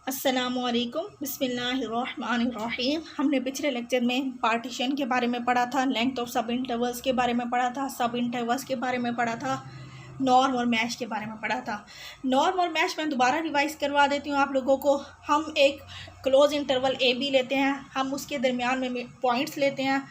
अस्सलामुअलैकुम बिस्मिल्लाहिर्रहमानिर्रहीम। हमने पिछले लेक्चर में पार्टीशन के बारे में पढ़ा था, लेंथ ऑफ सब इंटरवल्स के बारे में पढ़ा था, सब इंटरवल्स के बारे में पढ़ा था, नॉर्म और मैश के बारे में पढ़ा था। नॉर्म और मैश मैं दोबारा रिवाइज़ करवा देती हूँ आप लोगों को। हम एक क्लोज इंटरवल ए बी लेते हैं, हम उसके दरमियान में पॉइंट्स लेते हैं,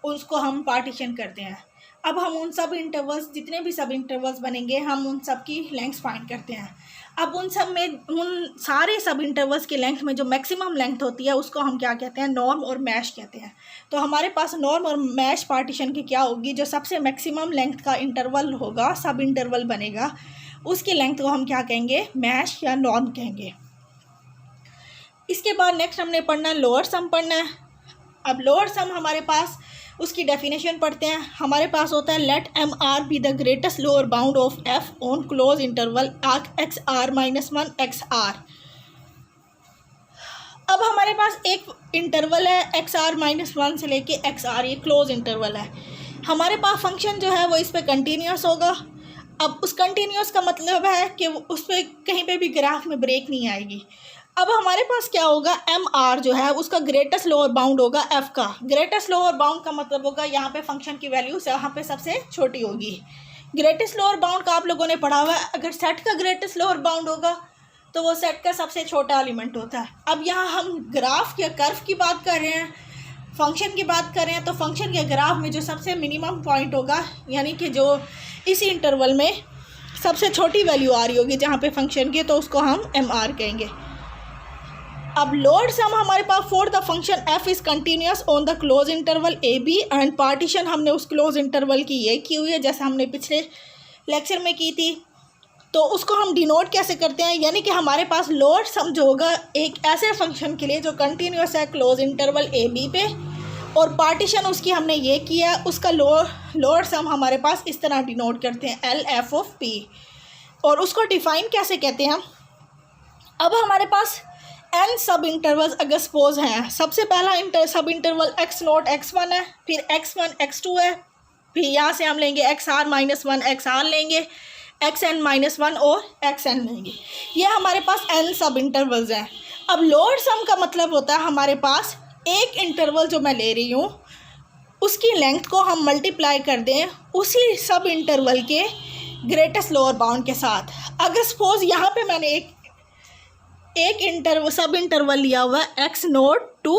उसको हम पार्टीशन करते हैं। अब हम उन सब इंटरवल्स, जितने भी सब इंटरवल्स बनेंगे, हम उन सब की लेंथ्स फाइंड करते हैं। अब उन सब में, उन सारे सब इंटरवल्स की लेंथ में जो मैक्सिमम लेंथ होती है उसको हम क्या कहते हैं? नॉर्म और मैश कहते हैं। तो हमारे पास नॉर्म और मैश पार्टीशन की क्या होगी? जो सबसे मैक्सिमम लेंथ का इंटरवल होगा, सब इंटरवल बनेगा, उसकी लेंथ को हम क्या कहेंगे? मैश या नॉर्म कहेंगे। इसके बाद नेक्स्ट हमने पढ़ना है लोअर सम पढ़ना है। अब लोअर सम हमारे पास, उसकी डेफिनेशन पढ़ते हैं। हमारे पास होता है let M R be the greatest lower bound of F on close interval x are minus one x are. अब हमारे पास एक इंटरवल है एक्स आर माइनस वन से लेके एक्स आर, ये क्लोज इंटरवल है। हमारे पास फंक्शन जो है वो इस पर कंटिन्यूस होगा। अब उस कंटिन्यूस का मतलब है कि उस पर कहीं पे भी ग्राफ में ब्रेक नहीं आएगी। अब हमारे पास क्या होगा? एम आर जो है उसका ग्रेटेस्ट लोअर बाउंड होगा एफ का। ग्रेटेस्ट लोअर बाउंड का मतलब होगा यहाँ पे फंक्शन की वैल्यू यहाँ पे सबसे छोटी होगी। ग्रेटेस्ट लोअर बाउंड का आप लोगों ने पढ़ा हुआ है। अगर सेट का ग्रेटेस्ट लोअर बाउंड होगा तो वो सेट का सबसे छोटा एलिमेंट होता है। अब यहाँ हम ग्राफ या कर्व की बात कर रहे हैं, फंक्शन की बात कर रहे हैं, तो फंक्शन के ग्राफ में जो सबसे मिनिमम पॉइंट होगा, यानी कि जो इसी इंटरवल में सबसे छोटी वैल्यू आ रही होगी जहाँ पे फंक्शन की, तो उसको हम एम आर कहेंगे। अब लोअर सम हमारे पास for the function F is continuous on the close interval A B and partition हमने उस क्लोज इंटरवल की ये की हुई है, जैसे हमने पिछले लेक्चर में की थी। तो उसको हम डिनोट कैसे करते हैं? यानी कि हमारे पास लोअर सम जो होगा एक ऐसे फंक्शन के लिए जो कंटिन्यूस है क्लोज इंटरवल ए बी पे, और पार्टीशन उसकी हमने ये किया, उसका लोअर सम हमारे पास इस तरह डिनोट करते हैं एल एफ ऑफ पी। और उसको डिफाइन कैसे कहते हैं? अब हमारे पास एन सब इंटरवल्स अगर सपोज हैं, सबसे पहला सब interval x naught x one है, फिर एक्स वन एक्स टू है, फिर यहाँ से हम लेंगे X are minus one x R लेंगे, एक्स एन माइनस वन और एक्स एन लेंगे। ये हमारे पास एन सब इंटरवल्स हैं। अब लोअर सम का मतलब होता है हमारे पास एक इंटरवल जो मैं ले रही हूँ उसकी लेंथ को हम मल्टीप्लाई कर दें उसी सब इंटरवल के ग्रेटेस्ट लोअर बाउंड के साथ। अगर सपोज यहाँ पे मैंने एक सब इंटरवल लिया हुआ है X naught to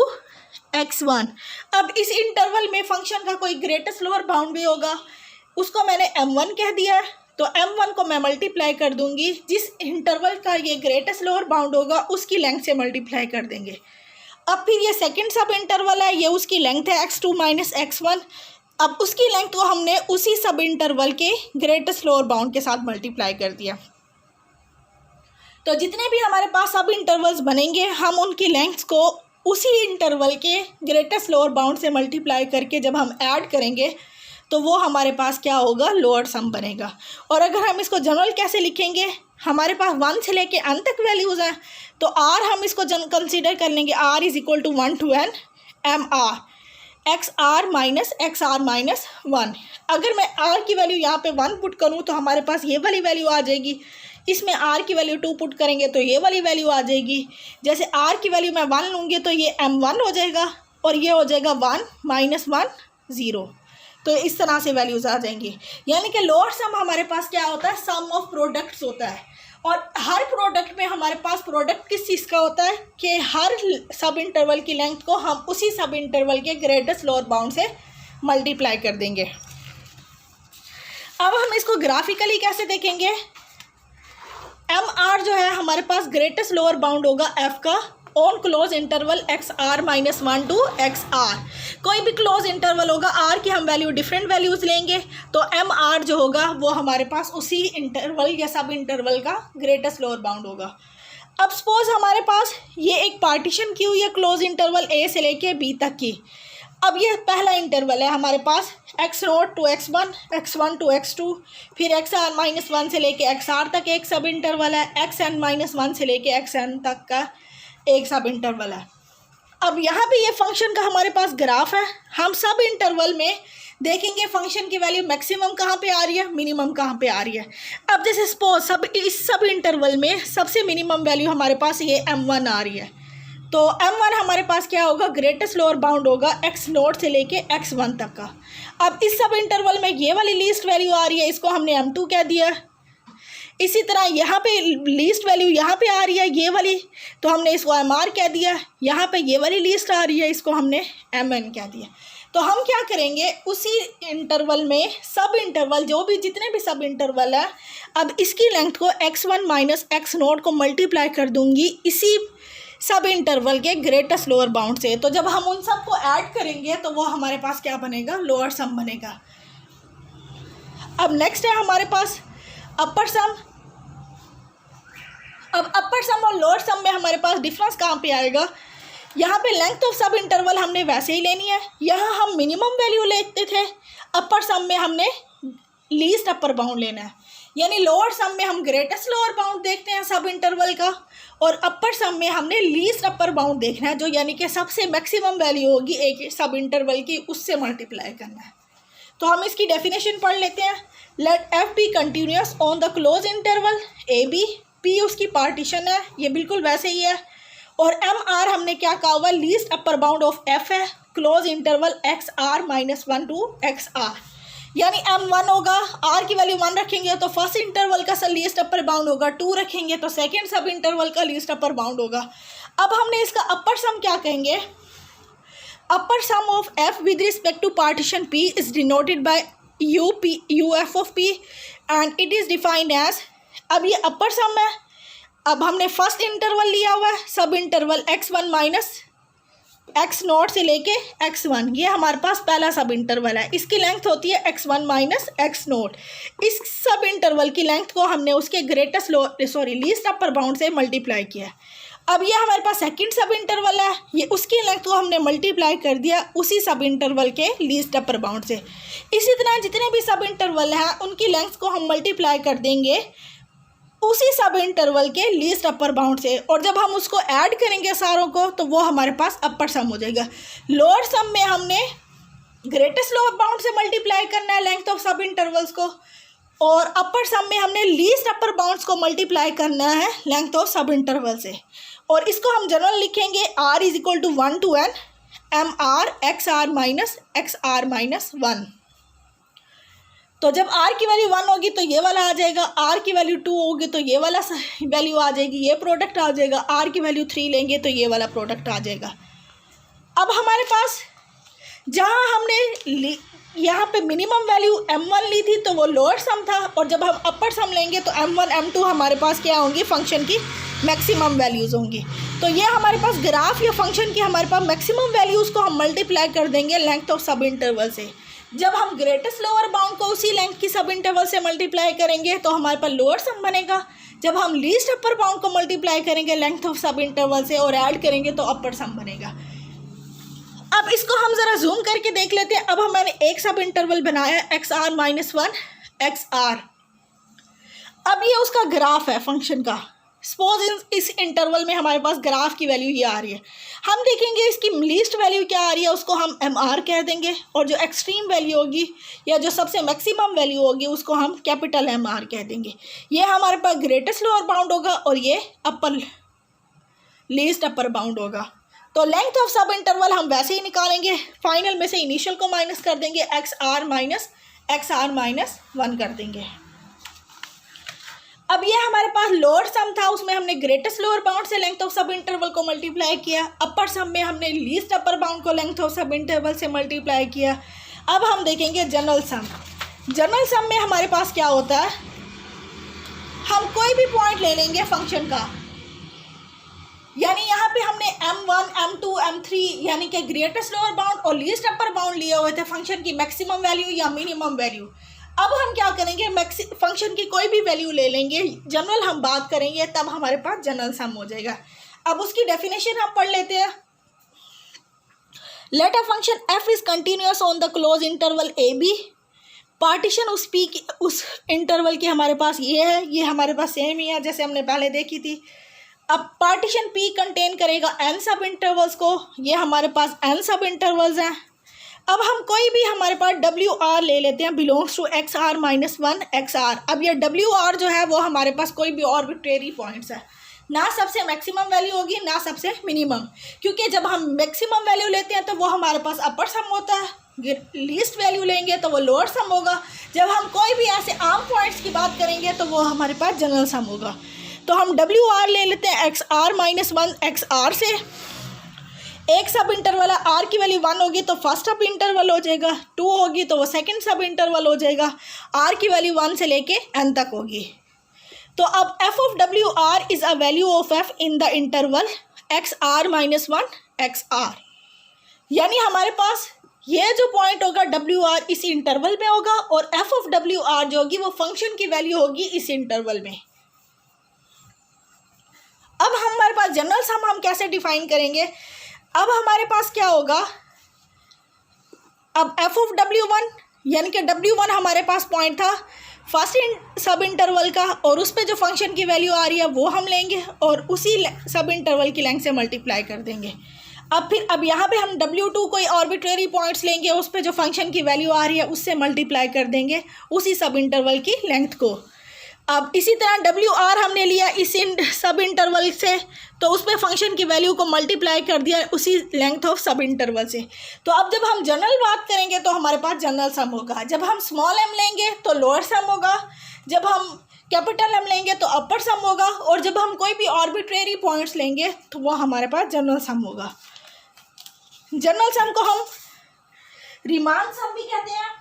X one. अब इस इंटरवल में फंक्शन का कोई ग्रेटेस्ट लोअर बाउंड भी होगा, उसको मैंने एम वन कह दिया है, तो एम वन को मैं मल्टीप्लाई कर दूंगी, जिस इंटरवल का ये ग्रेटेस्ट लोअर बाउंड होगा उसकी लेंथ से मल्टीप्लाई कर देंगे। अब फिर ये सेकंड सब इंटरवल है, ये उसकी लेंथ है X two minus X one. अब उसकी लेंथ को हमने उसी सब इंटरवल के ग्रेटेस्ट लोअर बाउंड के साथ मल्टीप्लाई कर दिया। तो जितने भी हमारे पास सब इंटरवल्स बनेंगे, हम उनकी लेंथ्स को उसी इंटरवल के ग्रेटेस्ट लोअर बाउंड से मल्टीप्लाई करके जब हम ऐड करेंगे तो वो हमारे पास क्या होगा? लोअर सम बनेगा। और अगर हम इसको जनरल कैसे लिखेंगे? हमारे पास वन से लेके एन तक वैल्यूज़ हैं, तो आर हम इसको कंसीडर कर लेंगे, R is equal to one to N M R X are minus one. अगर मैं आर की वैल्यू यहाँ पे वन पुट करूँ तो हमारे पास ये वाली वैल्यू आ जाएगी। इसमें आर की वैल्यू टू पुट करेंगे तो ये वाली वैल्यू आ जाएगी। जैसे आर की वैल्यू मैं वन लूँगी तो ये एम वन हो जाएगा और ये हो जाएगा वन माइनस वन ज़ीरो। तो इस तरह से वैल्यूज़ आ जाएंगी। यानी कि लोअर सम हमारे पास क्या होता है? सम ऑफ प्रोडक्ट्स होता है। और हर प्रोडक्ट में हमारे पास प्रोडक्ट किस चीज़ का होता है कि हर सब इंटरवल की लेंथ को हम उसी सब इंटरवल के ग्रेटेस्ट लोअर बाउंड से मल्टीप्लाई कर देंगे। अब हम इसको ग्राफिकली कैसे देखेंगे? एम आर जो है हमारे पास ग्रेटेस्ट लोअर बाउंड होगा एफ का on close interval x are minus one to x R. कोई भी क्लोज इंटरवल होगा, आर की हम वैल्यू डिफरेंट वैल्यूज़ लेंगे, तो एम आर जो होगा वो हमारे पास उसी इंटरवल या सब इंटरवल का ग्रेटेस्ट लोअर बाउंड होगा। अब सपोज हमारे पास ये एक पार्टीशन की हुई है क्लोज इंटरवल ए से लेके बी तक की। अब ये पहला इंटरवल है हमारे पास X naught to X one to X two, फिर एक्स आर माइनस वन से लेके एक्स आर तक एक सब इंटरवल है, एक्स एन माइनस वन से लेके एक्स एन तक का एक सब इंटरवल है। अब यहाँ पे ये फंक्शन का हमारे पास ग्राफ है। हम सब इंटरवल में देखेंगे फंक्शन की वैल्यू मैक्सिमम कहाँ पे आ रही है, मिनिमम कहाँ पे आ रही है। अब जैसे सपोज इस सब इंटरवल में सबसे मिनिमम वैल्यू हमारे पास ये m1 आ रही है, तो m1 हमारे पास क्या होगा, ग्रेटेस्ट लोअर बाउंड होगा x0 से लेके x1 तक का। अब इस सब इंटरवल में ये वाली लीस्ट वैल्यू आ रही है, इसको हमने m2 कह दिया। इसी तरह यहाँ पे लीस्ट वैल्यू यहाँ पे आ रही है ये वाली, तो हमने इसको mr कह दिया। यहाँ पे ये वाली लीस्ट आ रही है, इसको हमने mn कह दिया। तो हम क्या करेंगे, उसी इंटरवल में सब इंटरवल जो भी जितने भी सब इंटरवल है, अब इसकी लेंथ को x1 माइनस x0 को मल्टीप्लाई कर दूंगी इसी सब इंटरवल के ग्रेटेस्ट लोअर बाउंड से। तो जब हम उन सब को ऐड करेंगे तो वो हमारे पास क्या बनेगा, लोअर सम बनेगा। अब नेक्स्ट है हमारे पास अपर सम। अब अपर सम और लोअर सम में हमारे पास डिफरेंस कहाँ पे आएगा, यहाँ पे लेंथ ऑफ सब इंटरवल हमने वैसे ही लेनी है, यहाँ हम मिनिमम वैल्यू लेते थे, अपर सम में हमने लीस्ट अपर बाउंड लेना है। यानी लोअर सम में हम ग्रेटेस्ट लोअर बाउंड देखते हैं सब इंटरवल का, और अपर सम में हमने लीस्ट अपर बाउंड देखना है, जो यानी कि सबसे मैक्सिमम वैल्यू होगी एक सब इंटरवल की, उससे मल्टीप्लाई करना है। तो हम इसकी डेफिनेशन पढ़ लेते हैं। Let F be continuous on the close interval A B, P उसकी पार्टीशन है, ये बिल्कुल वैसे ही है। और एम आर हमने क्या कहा हुआ, least upper bound of F है, closed interval x are minus 1 to x are. यानी m1 होगा, r की वैल्यू 1 रखेंगे तो फर्स्ट इंटरवल का लीस्ट अपर बाउंड होगा, 2 रखेंगे तो सेकंड सब इंटरवल का लीस्ट अपर बाउंड होगा। अब हमने इसका अपर सम क्या कहेंगे, upper sum of f with respect to partition p is denoted by uf of p and it is defined as. अब ये अपर सम है, अब हमने फर्स्ट इंटरवल लिया हुआ है, सब इंटरवल x1 माइनस x0 से लेके x1, ये हमारे पास पहला सब इंटरवल है, इसकी लेंथ होती है x1 माइनस x0। इस सब इंटरवल की लेंथ को हमने उसके ग्रेटेस्ट लीस्ट अपर बाउंड से मल्टीप्लाई किया। अब ये हमारे पास सेकंड सब इंटरवल है, ये उसकी लेंथ को हमने मल्टीप्लाई कर दिया उसी सब इंटरवल के लीस्ट अपर बाउंड से। इसी तरह जितने भी सब इंटरवल हैं उनकी लेंथ को हम मल्टीप्लाई कर देंगे उसी सब इंटरवल के लीस्ट अपर बाउंड से, और जब हम उसको ऐड करेंगे सारों को तो वो हमारे पास अपर सम हो जाएगा। लोअर सम में हमने ग्रेटेस्ट लोअर बाउंड से मल्टीप्लाई करना है लेंथ ऑफ सब इंटरवल्स को, और अपर सम में हमने लीस्ट अपर बाउंड्स को मल्टीप्लाई करना है लेंथ ऑफ सब इंटरवल से। और इसको हम जनरल लिखेंगे r is equal to 1 to n M R X are minus 1। तो जब r की वैल्यू 1 होगी तो ये वाला आ जाएगा, r की वैल्यू 2 होगी तो ये वाला वैल्यू आ जाएगी, ये प्रोडक्ट आ जाएगा, r की वैल्यू 3 लेंगे तो ये वाला प्रोडक्ट आ जाएगा। अब हमारे पास जहाँ हमने यहाँ पे मिनिमम वैल्यू m1 ली थी तो वो लोअर सम था, और जब हम अपर सम लेंगे तो m1 m2 हमारे पास क्या होंगी, फंक्शन की मैक्सिमम वैल्यूज़ होंगी। तो ये हमारे पास ग्राफ या फंक्शन की हमारे पास मैक्सिमम वैल्यूज़ को हम मल्टीप्लाई कर देंगे लेंथ ऑफ सब इंटरवल से। जब हम ग्रेटेस्ट लोअर बाउंड को उसी लेंथ की सब इंटरवल से मल्टीप्लाई करेंगे तो हमारे पास लोअर सम बनेगा। जब हम लीस्ट अपर बाउंड को मल्टीप्लाई करेंगे लेंथ ऑफ सब इंटरवल से और ऐड करेंगे तो अपर सम बनेगा। अब इसको हम ज़रा जूम करके देख लेते हैं। अब मैंने एक सब इंटरवल बनाया x are minus 1 x are. अब ये उसका ग्राफ है फंक्शन का। सपोज इस इंटरवल में हमारे पास ग्राफ की वैल्यू ये आ रही है, हम देखेंगे इसकी लीस्ट वैल्यू क्या आ रही है, उसको हम एम आर कह देंगे, और जो एक्सट्रीम वैल्यू होगी या जो सबसे मैक्सिमम वैल्यू होगी उसको हम कैपिटल एम आर कह देंगे। ये हमारे पास ग्रेटेस्ट लोअर बाउंड होगा और ये अपर लीस्ट अपर बाउंड होगा। तो लेंथ ऑफ सब इंटरवल हम वैसे ही निकालेंगे, फाइनल में से इनिशियल को माइनस कर देंगे, एक्स आर माइनस 1 कर देंगे। अब ये हमारे पास लोअर सम था, उसमें हमने ग्रेटेस्ट लोअर बाउंड से लेंथ ऑफ सब इंटरवल को मल्टीप्लाई किया। अपर सम में हमने लीस्ट अपर बाउंड को लेंथ ऑफ सब इंटरवल से मल्टीप्लाई किया। अब हम देखेंगे जनरल सम। जनरल सम में हमारे पास क्या होता है, हम कोई भी पॉइंट ले लेंगे फंक्शन का, यानी यहाँ पे हमने m1 m2 m3 यानी कि ग्रेटेस्ट लोअर बाउंड और लीस्ट अपर बाउंड लिए हुए थे फंक्शन की मैक्सिमम वैल्यू या मिनिमम वैल्यू। अब हम क्या करेंगे, फंक्शन की कोई भी वैल्यू ले लेंगे, जनरल हम बात करेंगे, तब हमारे पास जनरल सम हो जाएगा। अब उसकी डेफिनेशन हम पढ़ लेते हैं। Let a function f is continuous on the close interval A b. Partition उस इंटरवल की हमारे पास ये है, ये हमारे पास सेम ही है जैसे हमने पहले देखी थी। अब पार्टीशन P कंटेन करेगा n सब इंटरवल्स को, ये हमारे पास n सब इंटरवल्स हैं। अब हम कोई भी हमारे पास डब्ल्यू आर ले लेते हैं belongs to x are minus one x are. अब ये डब्ल्यू आर जो है वो हमारे पास कोई भी आर्बिट्रेरी पॉइंट्स है, ना सबसे मैक्सिमम वैल्यू होगी ना सबसे मिनिमम, क्योंकि जब हम मैक्सिमम वैल्यू लेते हैं तो वो हमारे पास अपर सम होता है, लीस्ट वैल्यू लेंगे तो वो लोअर सम होगा। जब हम कोई भी ऐसे आम पॉइंट्स की बात करेंगे तो वो हमारे पास जनरल सम होगा। तो हम डब्ल्यू आर ले लेते हैं x are minus one x r से। एक सब इंटरवल है, आर की वैल्यू 1 होगी तो फर्स्ट सब इंटरवल हो जाएगा, 2 होगी तो वो सेकंड सब इंटरवल हो जाएगा, आर की वैल्यू 1 से लेके n तक होगी। तो अब f ऑफ डब्ल्यू r is a value of f in the interval x are minus one x are. यानी हमारे पास ये जो पॉइंट होगा डब्ल्यू आर इस इंटरवल में होगा और f ऑफ डब्ल्यू आर जो होगी वो फंक्शन की वैल्यू होगी इस इंटरवल में। अब हमारे पास जनरल सम हम कैसे डिफाइन करेंगे? अब हमारे पास क्या होगा, अब f ऑफ W1 यानी कि W1 हमारे पास पॉइंट था फर्स्ट सब इंटरवल का और उस पर जो फंक्शन की वैल्यू आ रही है वो हम लेंगे और उसी सब इंटरवल की लेंथ से मल्टीप्लाई कर देंगे। अब यहाँ पे हम W2 कोई आर्बिट्रेरी पॉइंट्स लेंगे, उस पर जो फंक्शन की वैल्यू आ रही है उससे मल्टीप्लाई कर देंगे उसी सब इंटरवल की लेंथ को। अब इसी तरह डब्ल्यू आर हमने लिया इस सब इंटरवल से, तो उस पर फंक्शन की वैल्यू को मल्टीप्लाई कर दिया उसी लेंथ ऑफ सब इंटरवल से। तो अब जब हम जनरल बात करेंगे तो हमारे पास जनरल सम होगा, जब हम स्मॉल m लेंगे तो लोअर सम होगा, जब हम कैपिटल M लेंगे तो अपर सम होगा और जब हम कोई भी आर्बिट्रेरी पॉइंट्स लेंगे तो वो हमारे पास जनरल सम होगा। जनरल सम को हम रीमान सम भी कहते हैं,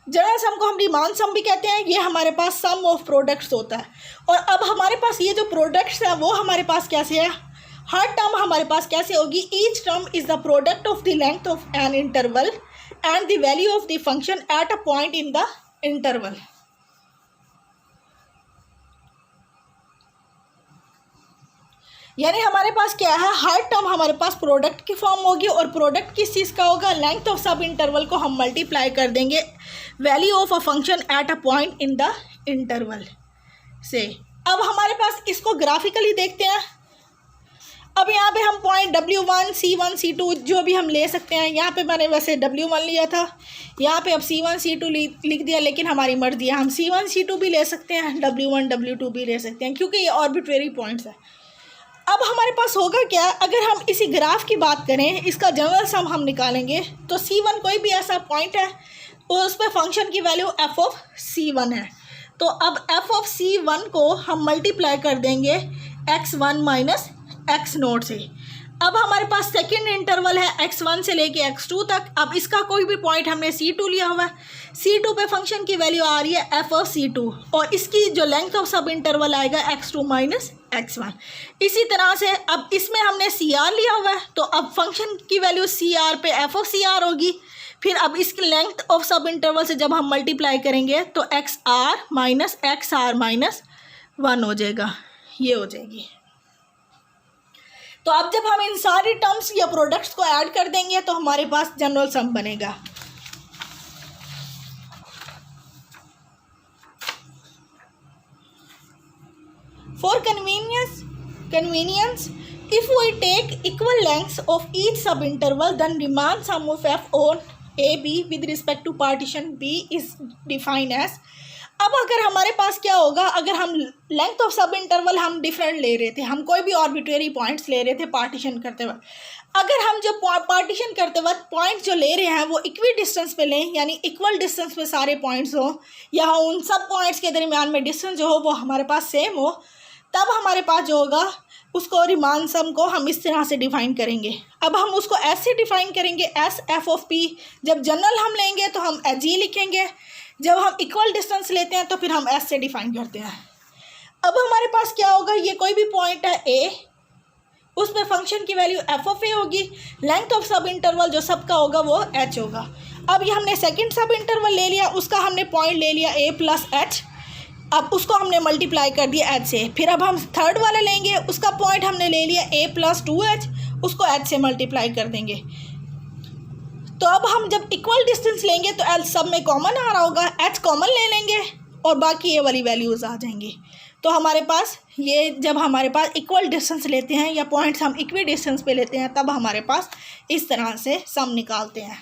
जनरल सम को हम रीमान सम भी कहते हैं। ये हमारे पास सम ऑफ प्रोडक्ट्स होता है। और अब हमारे पास ये जो प्रोडक्ट्स हैं वो हमारे पास कैसे है, हर टर्म हमारे पास कैसे होगी, each term is the product of the length of an interval and the value of the function at a point in the interval. यानी हमारे पास क्या है, हर टर्म हमारे पास प्रोडक्ट की फॉर्म होगी और प्रोडक्ट किस चीज़ का होगा, लेंथ ऑफ सब इंटरवल को हम मल्टीप्लाई कर देंगे value of a function at a point in the interval से। अब हमारे पास इसको ग्राफिकली देखते हैं। अब यहाँ पे हम पॉइंट W1, C1, C2 जो भी हम ले सकते हैं, यहाँ पे मैंने वैसे W1 लिया था, यहाँ पे अब C1, C2 लिख दिया, लेकिन हमारी मर्जी है, हम C1, C2 भी ले सकते हैं, W1, W2 भी ले सकते हैं, क्योंकि ये आर्बिट्रेरी पॉइंट्स है। अब हमारे पास होगा क्या, अगर हम इसी ग्राफ की बात करें, इसका जनरल सम हम निकालेंगे तो C1 कोई भी ऐसा पॉइंट है और उस पर फंक्शन की वैल्यू f ऑफ C1 है। तो अब f ऑफ C1 को हम मल्टीप्लाई कर देंगे x1 माइनस x0 से। अब हमारे पास सेकेंड इंटरवल है x1 से लेके x2 तक। अब इसका कोई भी पॉइंट हमने C2 लिया हुआ है, C2 पे फंक्शन की वैल्यू आ रही है f ऑफ C2 और इसकी जो लेंथ ऑफ सब इंटरवल आएगा x2 माइनस x1। इसी तरह से अब इसमें हमने CR लिया हुआ है, तो अब फंक्शन की वैल्यू CR पे f ऑफ CR होगी। फिर अब इसकी लेंथ ऑफ सब इंटरवल से जब हम मल्टीप्लाई करेंगे तो XR माइनस XR माइनस 1 हो जाएगा, ये हो जाएगी। तो अब जब हम इन सारी टर्म्स या प्रोडक्ट्स को ऐड कर देंगे तो हमारे पास जनरल सम बनेगा। For convenience, if we take equal lengths of each subinterval, then Riemann sum of f on AB with respect to partition B is defined as। अब अगर हमारे पास क्या होगा, अगर हम लेंथ ऑफ सब इंटरवल हम डिफरेंट ले रहे थे, हम कोई भी आर्बिट्रेरी पॉइंट्स ले रहे थे पार्टीशन करते वक्त, अगर हम जो पार्टीशन करते वक्त पॉइंट्स जो ले रहे हैं वो इक्वी डिस्टेंस पे लें, यानी इक्वल डिस्टेंस पे सारे पॉइंट्स हो या उन सब पॉइंट्स के दरमियान में डिस्टेंस जो हो वो हमारे पास सेम हो, तब हमारे पास जो होगा उसको रीमान सम को हम इस तरह से डिफ़ाइन करेंगे। अब हम उसको ऐसे डिफ़ाइन करेंगे एस एफ ऑफ पी। जब जनरल हम लेंगे तो हम जी लिखेंगे, जब हम इक्वल डिस्टेंस लेते हैं तो फिर हम एस से डिफ़ाइन करते हैं। अब हमारे पास क्या होगा, ये कोई भी पॉइंट है ए, उस पर फंक्शन की वैल्यू एफ ऑफ ए होगी, लेंथ ऑफ सब इंटरवल जो सब का होगा वो एच होगा। अब ये हमने सेकंड सब इंटरवल ले लिया, उसका हमने पॉइंट ले लिया ए प्लस एच, अब उसको हमने मल्टीप्लाई कर दिया एच से। फिर अब हम थर्ड वाला लेंगे, उसका पॉइंट हमने ले लिया ए प्लस 2h, उसको एच से मल्टीप्लाई कर देंगे। तो अब हम जब इक्वल डिस्टेंस लेंगे तो एल सब में कॉमन आ रहा होगा, एच कॉमन ले लेंगे और बाकी ये वाली वैल्यूज़ आ जाएंगी। तो हमारे पास ये जब हमारे पास इक्वल डिस्टेंस लेते हैं या पॉइंट्स हम इक्वी डिस्टेंस पे लेते हैं तब हमारे पास इस तरह से सम निकालते हैं।